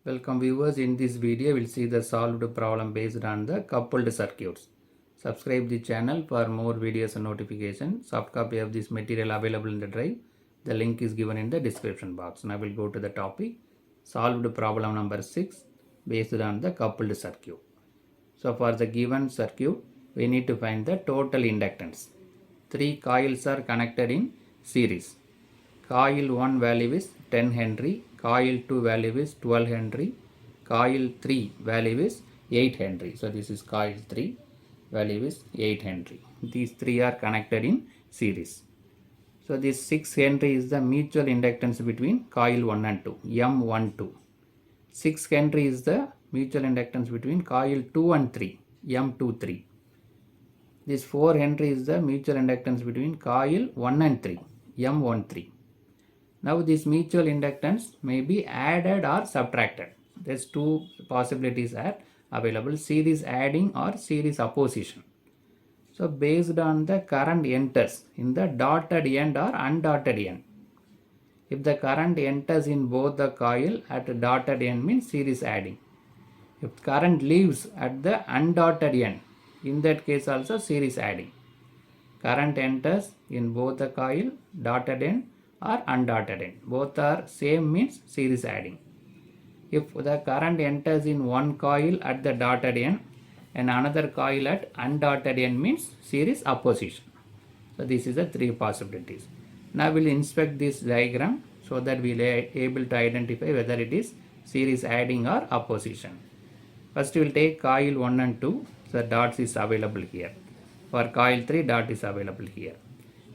Welcome viewers, in this video we'll see the solved problem based on the coupled circuits. Subscribe the channel for more videos and notifications. Soft copy of this material available in the drive. The link is given in the description box. Now we'll go to the topic. Solved problem number 6 based on the coupled circuit. So for the given circuit, we need to find the total inductance. 3 coils are connected in series. Coil 1 value is 10 Henry, coil 2 value is 12 Henry, coil 3 value is 8 Henry. So this is coil 3 value is 8 Henry. These three are connected in series. So this 6 Henry is the mutual inductance between coil 1 and 2, M12. 6 Henry is the mutual inductance between coil 2 and 3, M23. This 4 Henry is the mutual inductance between coil 1 and 3, M13. Now this mutual inductance may be added or subtracted. There's two possibilities are available, series adding or series opposition. So based on the current enters in the dotted end or undotted end. If the current enters in both the coil at dotted end means series adding. If current leaves at the undotted end, in that case also series adding. Current enters in both the coil, dotted end or undotted end. Both are same means series adding. If the current enters in one coil at the dotted end and another coil at undotted end means series opposition. So this is the three possibilities. Now we'll inspect this diagram so that we'll be able to identify whether it is series adding or opposition. First we will take coil 1 and 2. So dots is available here. For coil 3 dot is available here.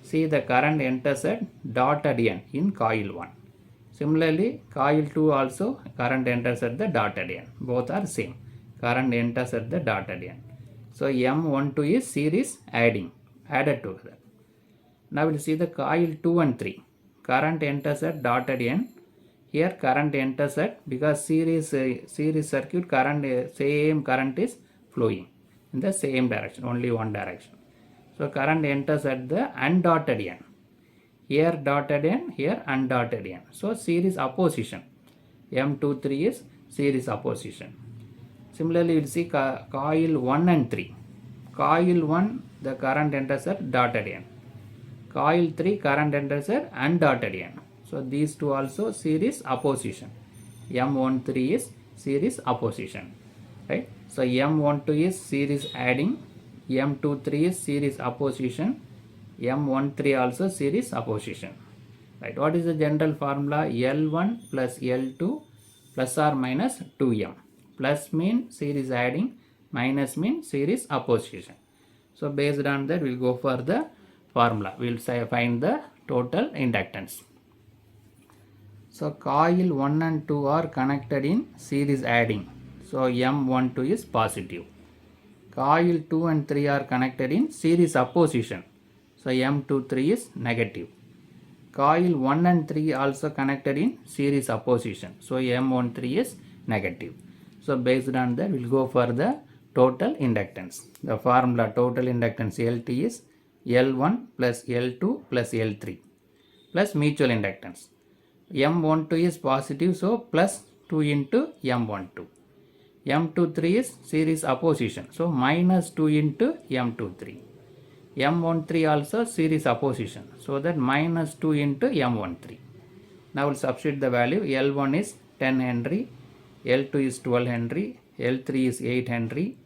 See the current enters at dotted end in coil 1. Similarly, coil 2 also current enters at the dotted end. Both are same. Current enters at the dotted end. So M12 is series adding, added together. Now we'll see the coil 2 and 3. Current enters at dotted end. Here current enters at, because series circuit current, same current is flowing in the same direction, only one direction. So current enters at the undotted end. Here dotted end, here undotted end. So series opposition. M23 is series opposition. Similarly, we'll see coil 1 and 3. Coil 1, the current enters at dotted end. Coil 3, current enters at undotted end. So these two also series opposition. M13 is series opposition. Right? So M12 is series adding. M23 is series opposition, M13 also series opposition. Right? What is the general formula? L1 plus L2 plus or minus 2M. Plus means series adding, minus means series opposition. So based on that, we'll go for the formula. We'll find the total inductance. So coil 1 and 2 are connected in series adding. So M12 is positive. Coil 2 and 3 are connected in series opposition. So M23 is negative. Coil 1 and 3 also connected in series opposition. So M13 is negative. So based on that, we'll go for the total inductance. The formula total inductance LT is L1 plus L2 plus L3 plus mutual inductance. M12 is positive, so plus 2 into M12. M23 is series opposition, so minus 2 into M23. M13 also series opposition, so that minus 2 into M13. Now we'll substitute the value. L1 is 10 Henry, L2 is 12 Henry, L3 is 8 Henry,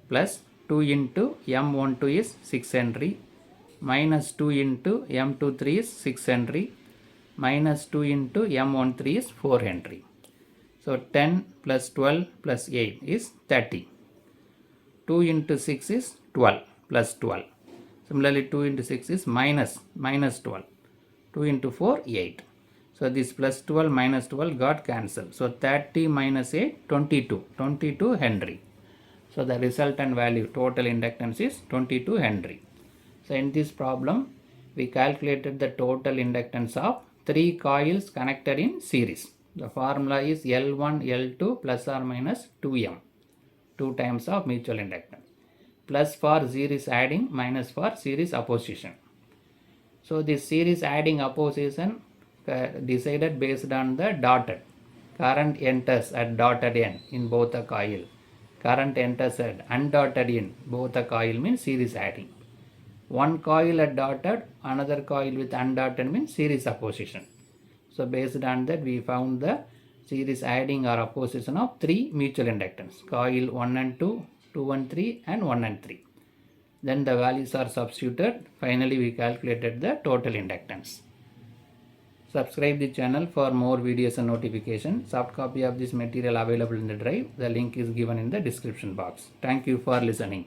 plus 2 into M12 is 6 Henry, minus 2 into M23 is 6 Henry, minus 2 into M13 is 4 Henry. So 10 plus 12 plus 8 is 30. 2 into 6 is 12 plus 12. Similarly 2 into 6 is minus 12. 2 into 4 8. So this plus 12 minus 12 got cancelled. So 30 minus 8 22 Henry. So the resultant value total inductance is 22 Henry. So in this problem we calculated the total inductance of 3 coils connected in series. The formula is L1 L2 plus or minus 2M, 2 times of mutual inductance, plus for series adding, minus for series opposition. So this series adding opposition decided based on the dotted current enters at dotted end in both the coil. Current enters at undotted end both the coil means series adding. One coil at dotted, another coil with undotted means series opposition. So based on that we found the series adding or opposition of three mutual inductance, coil 1 and 2, 2 and 3 and 1 and 3. Then the values are substituted. Finally we calculated the total inductance. Subscribe the channel for more videos and notifications. Soft copy of this material available in the drive. The link is given in the description box. Thank you for listening.